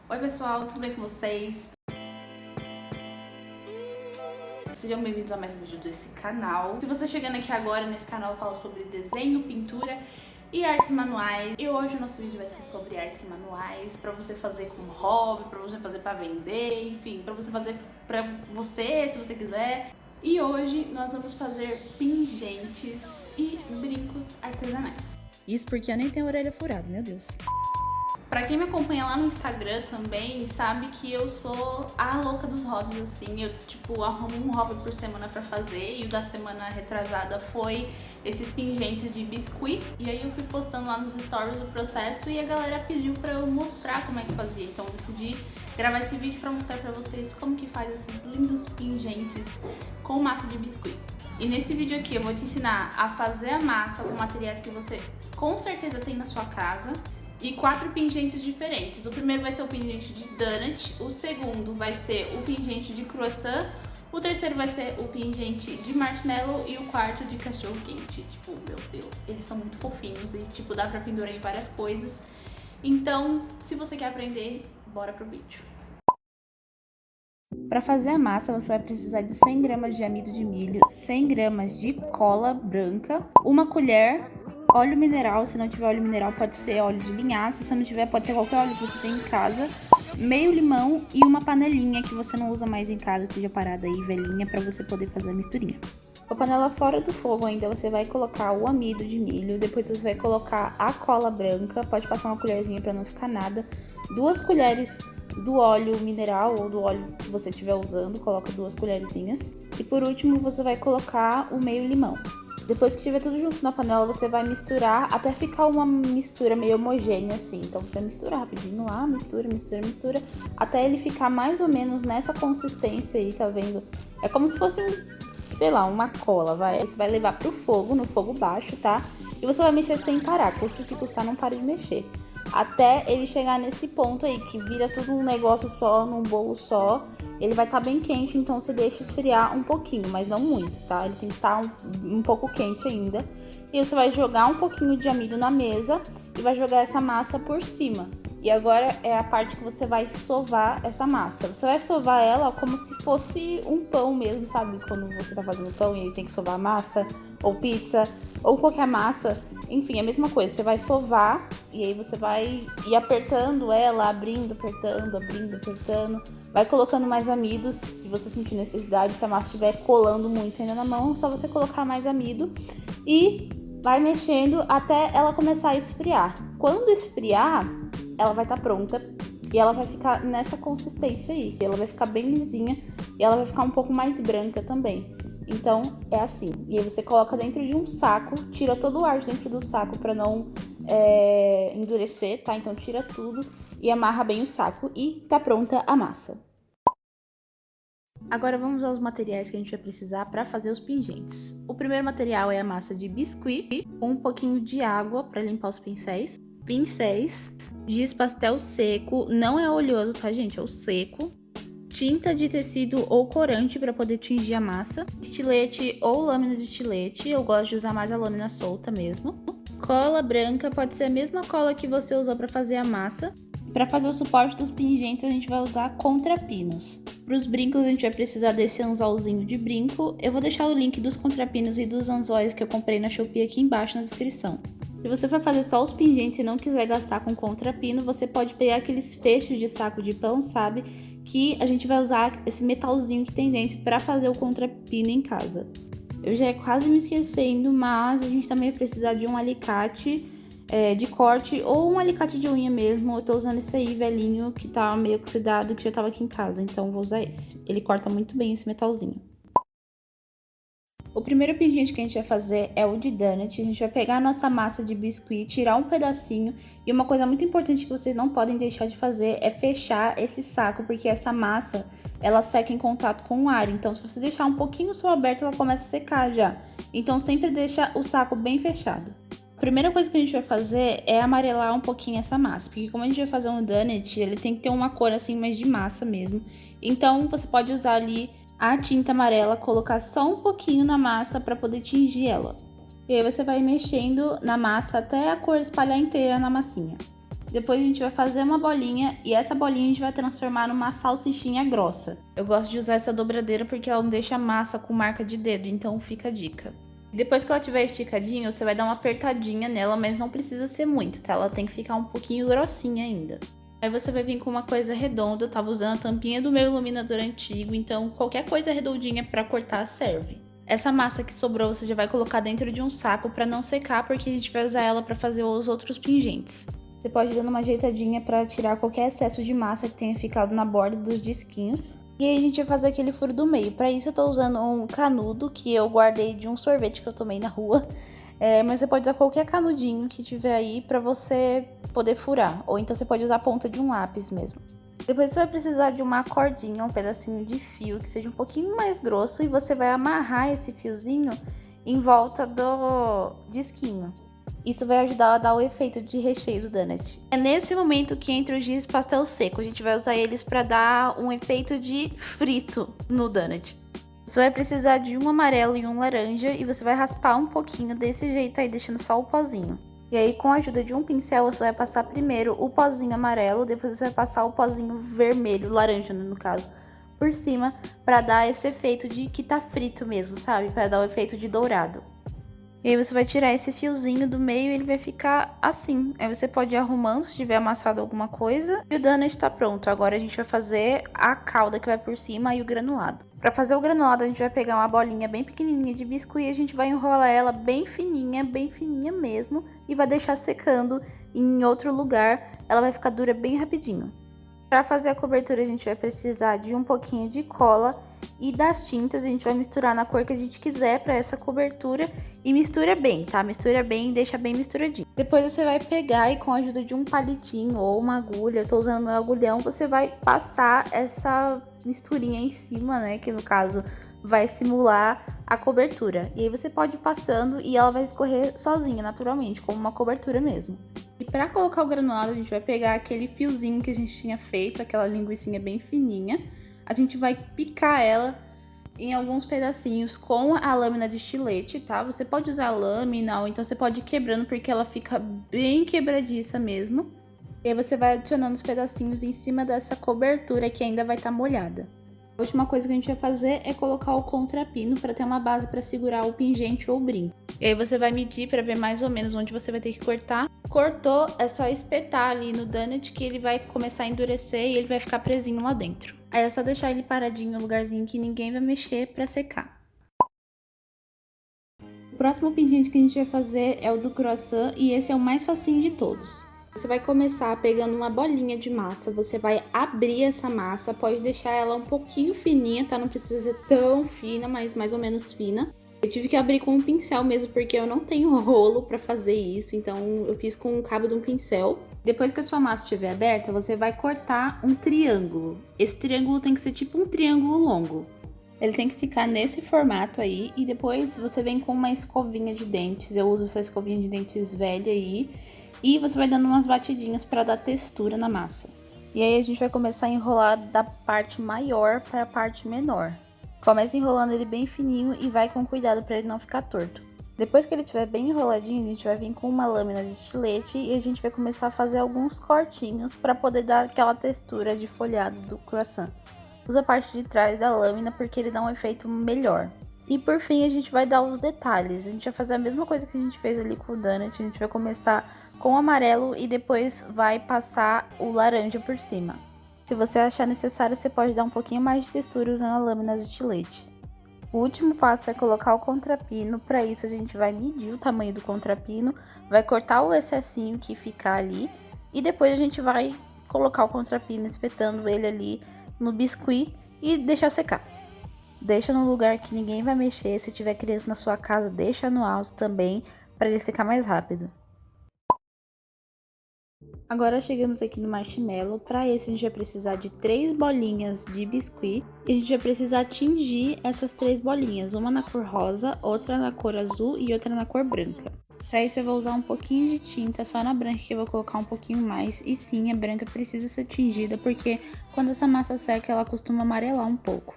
Oi pessoal, tudo bem com vocês? Sejam bem-vindos a mais um vídeo desse canal. Se você chegando aqui agora nesse canal, eu falo sobre desenho, pintura e artes manuais. E hoje o nosso vídeo vai ser sobre artes manuais, para você fazer como hobby, para você fazer para vender, enfim, para você fazer para você, se você quiser. E hoje nós vamos fazer pingentes e brincos artesanais. Isso porque eu nem tenho orelha furada, meu Deus. Pra quem me acompanha lá no Instagram também, sabe que eu sou a louca dos hobbies, assim. Eu, arrumo um hobby por semana pra fazer. E o da semana retrasada foi esses pingentes de biscuit. E aí eu fui postando lá nos stories o processo e a galera pediu pra eu mostrar como é que fazia. Então eu decidi gravar esse vídeo pra mostrar pra vocês como que faz esses lindos pingentes com massa de biscuit. E nesse vídeo aqui eu vou te ensinar a fazer a massa com materiais que você com certeza tem na sua casa. E 4 pingentes diferentes. O primeiro vai ser o pingente de donut, o segundo vai ser o pingente de croissant, o terceiro vai ser o pingente de marshmallow e o quarto de cachorro quente. Meu Deus, eles são muito fofinhos e dá pra pendurar em várias coisas. Então, se você quer aprender, bora pro vídeo. Para fazer a massa, você vai precisar de 100 gramas de amido de milho, 100 gramas de cola branca, uma colher, óleo mineral, se não tiver óleo mineral pode ser óleo de linhaça, se não tiver pode ser qualquer óleo que você tem em casa, meio limão e uma panelinha que você não usa mais em casa, esteja parada aí, velhinha, para você poder fazer a misturinha. Com a panela fora do fogo ainda, você vai colocar o amido de milho, depois você vai colocar a cola branca, pode passar uma colherzinha para não ficar nada, 2 colheres do óleo mineral ou do óleo que você estiver usando, coloca 2 colherzinhas. E por último, você vai colocar o meio limão. Depois que estiver tudo junto na panela, você vai misturar até ficar uma mistura meio homogênea assim. Então você mistura rapidinho lá, mistura, até ele ficar mais ou menos nessa consistência aí, tá vendo? É como se fosse sei lá, uma cola, vai. Aí você vai levar pro fogo, no fogo baixo, tá? E você vai mexer sem parar, custa o que custar, não pare de mexer. Até ele chegar nesse ponto aí, que vira tudo um negócio só, num bolo só. Ele vai estar bem quente, então você deixa esfriar um pouquinho, mas não muito, tá? Ele tem que estar um pouco quente ainda. E você vai jogar um pouquinho de amido na mesa e vai jogar essa massa por cima. E agora é a parte que você vai sovar essa massa. Você vai sovar ela como se fosse um pão mesmo, sabe? Quando você tá fazendo pão e aí tem que sovar massa, ou pizza, ou qualquer massa. Enfim, é a mesma coisa. Você vai sovar e aí você vai ir apertando ela, abrindo, apertando. Vai colocando mais amidos, se você sentir necessidade. Se a massa estiver colando muito ainda na mão, é só você colocar mais amido. E vai mexendo até ela começar a esfriar. Quando esfriar, ela vai estar pronta e ela vai ficar nessa consistência aí. Ela vai ficar bem lisinha e ela vai ficar um pouco mais branca também. Então, é assim. E aí você coloca dentro de um saco, tira todo o ar de dentro do saco para não endurecer, tá? Então, tira tudo e amarra bem o saco e tá pronta a massa. Agora vamos aos materiais que a gente vai precisar para fazer os pingentes. O primeiro material é a massa de biscuit, com um pouquinho de água para limpar os pincéis, giz pastel seco, não é oleoso, tá, gente? É o seco, tinta de tecido ou corante para poder tingir a massa, estilete ou lâmina de estilete, eu gosto de usar mais a lâmina solta mesmo, cola branca, pode ser a mesma cola que você usou para fazer a massa. Para fazer o suporte dos pingentes, a gente vai usar contrapinos. Para os brincos, a gente vai precisar desse anzolzinho de brinco. Eu vou deixar o link dos contrapinos e dos anzóis que eu comprei na Shopee aqui embaixo na descrição. Se você for fazer só os pingentes e não quiser gastar com contrapino, você pode pegar aqueles fechos de saco de pão, sabe? Que a gente vai usar esse metalzinho que tem dentro para fazer o contrapino em casa. Eu já quase me esquecendo, mas a gente também vai precisar de um alicate de corte ou um alicate de unha mesmo. Eu tô usando esse aí, velhinho, que tá meio oxidado, que já tava aqui em casa, então vou usar esse. Ele corta muito bem esse metalzinho. O primeiro pingente que a gente vai fazer é o de donut. A gente vai pegar a nossa massa de biscuit, tirar um pedacinho. E uma coisa muito importante que vocês não podem deixar de fazer é fechar esse saco, porque essa massa, ela seca em contato com o ar. Então, se você deixar um pouquinho só aberto, ela começa a secar já. Então, sempre deixa o saco bem fechado. A primeira coisa que a gente vai fazer é amarelar um pouquinho essa massa, porque como a gente vai fazer um donut, ele tem que ter uma cor assim mais de massa mesmo. Então, você pode usar ali a tinta amarela, colocar só um pouquinho na massa para poder tingir ela. E aí você vai mexendo na massa até a cor espalhar inteira na massinha. Depois a gente vai fazer uma bolinha e essa bolinha a gente vai transformar numa salsichinha grossa. Eu gosto de usar essa dobradeira porque ela não deixa a massa com marca de dedo, então fica a dica. Depois que ela estiver esticadinha, você vai dar uma apertadinha nela, mas não precisa ser muito, tá? Ela tem que ficar um pouquinho grossinha ainda. Aí você vai vir com uma coisa redonda, eu tava usando a tampinha do meu iluminador antigo, então qualquer coisa redondinha pra cortar serve. Essa massa que sobrou você já vai colocar dentro de um saco pra não secar, porque a gente vai usar ela pra fazer os outros pingentes. Você pode ir dando uma ajeitadinha pra tirar qualquer excesso de massa que tenha ficado na borda dos disquinhos. E aí a gente vai fazer aquele furo do meio. Pra isso eu tô usando um canudo que eu guardei de um sorvete que eu tomei na rua. Mas você pode usar qualquer canudinho que tiver aí pra você poder furar. Ou então você pode usar a ponta de um lápis mesmo. Depois você vai precisar de uma cordinha, um pedacinho de fio que seja um pouquinho mais grosso. E você vai amarrar esse fiozinho em volta do disquinho. Isso vai ajudar a dar o efeito de recheio do donut. É nesse momento que entra o giz pastel seco. A gente vai usar eles para dar um efeito de frito no donut. Você vai precisar de um amarelo e um laranja e você vai raspar um pouquinho desse jeito aí, deixando só o pozinho. E aí, com a ajuda de um pincel, você vai passar primeiro o pozinho amarelo, depois você vai passar o pozinho vermelho, laranja no caso, por cima, para dar esse efeito de que tá frito mesmo, sabe? Para dar o efeito de dourado. E aí você vai tirar esse fiozinho do meio e ele vai ficar assim. Aí você pode ir arrumando se tiver amassado alguma coisa. E o donut está pronto. Agora a gente vai fazer a calda que vai por cima e o granulado. Para fazer o granulado a gente vai pegar uma bolinha bem pequenininha de biscuit e a gente vai enrolar ela bem fininha mesmo. E vai deixar secando em outro lugar. Ela vai ficar dura bem rapidinho. Para fazer a cobertura a gente vai precisar de um pouquinho de cola e das tintas. A gente vai misturar na cor que a gente quiser para essa cobertura e mistura bem, tá? Mistura bem e deixa bem misturadinho. Depois você vai pegar e com a ajuda de um palitinho ou uma agulha, eu tô usando meu agulhão, você vai passar essa misturinha em cima, né? Que no caso vai simular a cobertura. E aí você pode ir passando e ela vai escorrer sozinha, naturalmente, como uma cobertura mesmo. E para colocar o granulado, a gente vai pegar aquele fiozinho que a gente tinha feito, aquela linguicinha bem fininha. A gente vai picar ela em alguns pedacinhos com a lâmina de estilete, tá? Você pode usar a lâmina ou então você pode ir quebrando porque ela fica bem quebradiça mesmo. E aí você vai adicionando os pedacinhos em cima dessa cobertura que ainda vai estar molhada. A última coisa que a gente vai fazer é colocar o contrapino para ter uma base para segurar o pingente ou o brinco. E aí você vai medir para ver mais ou menos onde você vai ter que cortar. Cortou, é só espetar ali no donut que ele vai começar a endurecer e ele vai ficar presinho lá dentro. Aí é só deixar ele paradinho no lugarzinho que ninguém vai mexer para secar. O próximo pingente que a gente vai fazer é o do croissant e esse é o mais facinho de todos. Você vai começar pegando uma bolinha de massa, você vai abrir essa massa, pode deixar ela um pouquinho fininha, tá? Não precisa ser tão fina, mas mais ou menos fina. Eu tive que abrir com um pincel mesmo, porque eu não tenho rolo pra fazer isso, então eu fiz com o cabo de um pincel. Depois que a sua massa estiver aberta, você vai cortar um triângulo. Esse triângulo tem que ser tipo um triângulo longo. Ele tem que ficar nesse formato aí, e depois você vem com uma escovinha de dentes. Eu uso essa escovinha de dentes velha aí. E você vai dando umas batidinhas para dar textura na massa. E aí a gente vai começar a enrolar da parte maior para a parte menor. Começa enrolando ele bem fininho e vai com cuidado para ele não ficar torto. Depois que ele estiver bem enroladinho, a gente vai vir com uma lâmina de estilete e a gente vai começar a fazer alguns cortinhos para poder dar aquela textura de folhado do croissant. Usa a parte de trás da lâmina porque ele dá um efeito melhor. E por fim a gente vai dar os detalhes. A gente vai fazer a mesma coisa que a gente fez ali com o donut. A gente vai começar com o amarelo e depois vai passar o laranja por cima. Se você achar necessário, você pode dar um pouquinho mais de textura usando a lâmina de estilete. O último passo é colocar o contrapino. Para isso a gente vai medir o tamanho do contrapino, vai cortar o excessinho que ficar ali e depois a gente vai colocar o contrapino espetando ele ali no biscuit e deixar secar. Deixa no lugar que ninguém vai mexer. Se tiver criança na sua casa, deixa no alto também para ele secar mais rápido. Agora chegamos aqui no marshmallow. Para esse a gente vai precisar de 3 bolinhas de biscuit e a gente vai precisar tingir essas 3 bolinhas, uma na cor rosa, outra na cor azul e outra na cor branca. Para isso eu vou usar um pouquinho de tinta, só na branca que eu vou colocar um pouquinho mais. E sim, a branca precisa ser tingida porque quando essa massa seca ela costuma amarelar um pouco.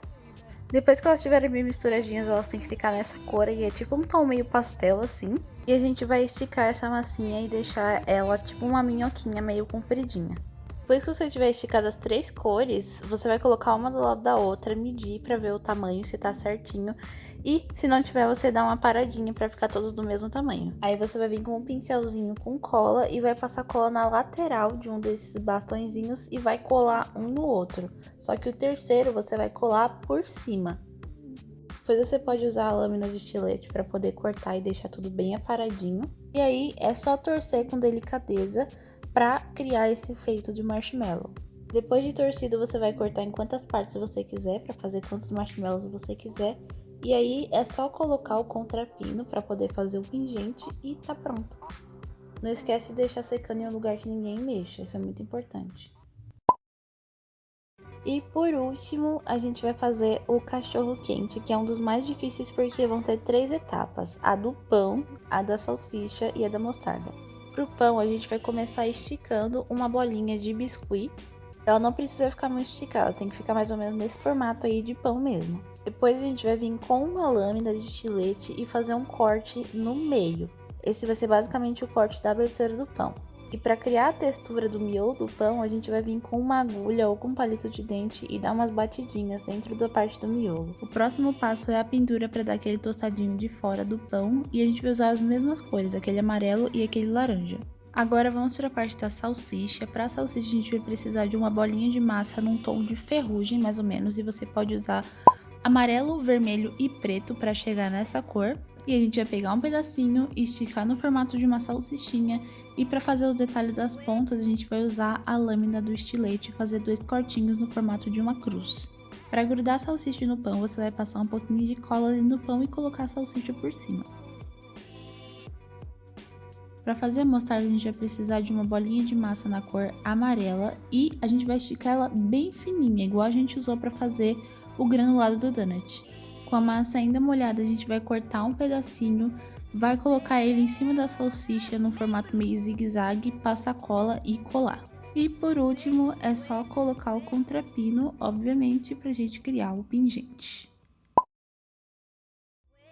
Depois que elas estiverem bem misturadinhas, elas têm que ficar nessa cor aí, é tipo um tom meio pastel assim. E a gente vai esticar essa massinha e deixar ela tipo uma minhoquinha meio compridinha. Depois que você tiver esticado as 3 cores, você vai colocar uma do lado da outra, medir pra ver o tamanho, se tá certinho. E se não tiver, você dá uma paradinha pra ficar todos do mesmo tamanho. Aí você vai vir com um pincelzinho com cola e vai passar cola na lateral de um desses bastõezinhos e vai colar um no outro. Só que o terceiro você vai colar por cima. Depois você pode usar a lâmina de estilete para poder cortar e deixar tudo bem aparadinho. E aí é só torcer com delicadeza para criar esse efeito de marshmallow. Depois de torcido, você vai cortar em quantas partes você quiser, para fazer quantos marshmallows você quiser. E aí é só colocar o contrapino para poder fazer o pingente e tá pronto. Não esquece de deixar secando em um lugar que ninguém mexa, isso é muito importante. E por último, a gente vai fazer o cachorro quente, que é um dos mais difíceis porque vão ter 3 etapas: a do pão, a da salsicha e a da mostarda. Pro pão, a gente vai começar esticando uma bolinha de biscuit. Ela não precisa ficar muito esticada, tem que ficar mais ou menos nesse formato aí de pão mesmo. Depois a gente vai vir com uma lâmina de estilete e fazer um corte no meio. Esse vai ser basicamente o corte da abertura do pão. E para criar a textura do miolo do pão, a gente vai vir com uma agulha ou com um palito de dente e dar umas batidinhas dentro da parte do miolo. O próximo passo é a pintura para dar aquele tostadinho de fora do pão e a gente vai usar as mesmas cores, aquele amarelo e aquele laranja. Agora vamos para a parte da salsicha. Para a salsicha a gente vai precisar de uma bolinha de massa num tom de ferrugem mais ou menos, e você pode usar amarelo, vermelho e preto para chegar nessa cor. E a gente vai pegar um pedacinho e esticar no formato de uma salsichinha. E para fazer os detalhes das pontas, a gente vai usar a lâmina do estilete e fazer 2 cortinhos no formato de uma cruz. Para grudar a salsicha no pão, você vai passar um pouquinho de cola ali no pão e colocar a salsicha por cima. Para fazer a mostarda, a gente vai precisar de uma bolinha de massa na cor amarela e a gente vai esticar ela bem fininha, igual a gente usou para fazer o granulado do donut. Com a massa ainda molhada, a gente vai cortar um pedacinho, vai colocar ele em cima da salsicha no formato meio zigue-zague, passar cola e colar. E por último, é só colocar o contrapino, obviamente, pra gente criar o pingente.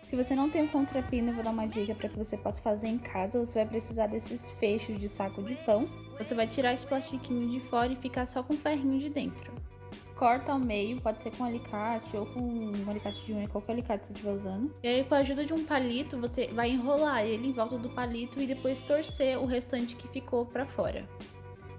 Se você não tem o contrapino, eu vou dar uma dica para que você possa fazer em casa. Você vai precisar desses fechos de saco de pão. Você vai tirar esse plastiquinho de fora e ficar só com o ferrinho de dentro. Corta ao meio, pode ser com alicate ou com um alicate de unha, qualquer alicate você estiver usando. E aí, com a ajuda de um palito, você vai enrolar ele em volta do palito e depois torcer o restante que ficou pra fora.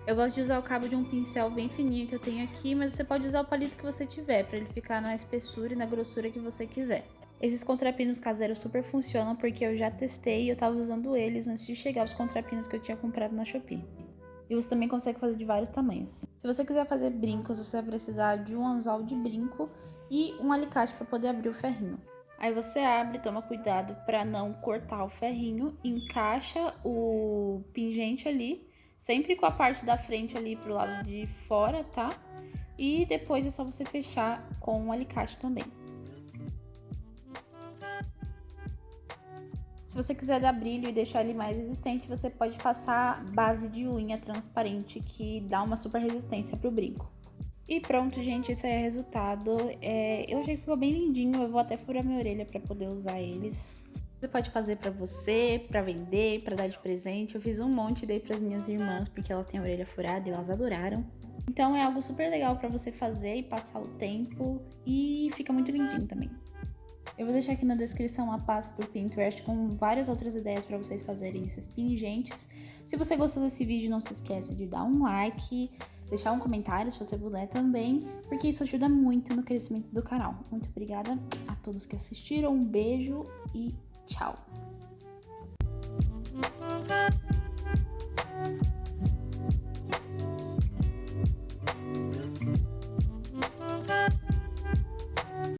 Eu gosto de usar o cabo de um pincel bem fininho que eu tenho aqui, mas você pode usar o palito que você tiver, pra ele ficar na espessura e na grossura que você quiser. Esses contrapinos caseiros super funcionam porque eu já testei e eu tava usando eles antes de chegar os contrapinos que eu tinha comprado na Shopee. E você também consegue fazer de vários tamanhos. Se você quiser fazer brincos, você vai precisar de um anzol de brinco e um alicate para poder abrir o ferrinho. Aí você abre, toma cuidado para não cortar o ferrinho, encaixa o pingente ali, sempre com a parte da frente ali pro lado de fora, tá? E depois é só você fechar com um alicate também. Se você quiser dar brilho e deixar ele mais resistente, você pode passar base de unha transparente, que dá uma super resistência pro brinco. E pronto, gente, esse é o resultado. Eu achei que ficou bem lindinho, eu vou até furar minha orelha para poder usar eles. Você pode fazer pra você, pra vender, pra dar de presente. Eu fiz um monte e dei pras minhas irmãs, porque elas têm a orelha furada e elas adoraram. Então é algo super legal pra você fazer e passar o tempo, e fica muito lindinho também. Eu vou deixar aqui na descrição a pasta do Pinterest com várias outras ideias para vocês fazerem esses pingentes. Se você gostou desse vídeo, não se esquece de dar um like, deixar um comentário se você puder também, porque isso ajuda muito no crescimento do canal. Muito obrigada a todos que assistiram, um beijo e tchau!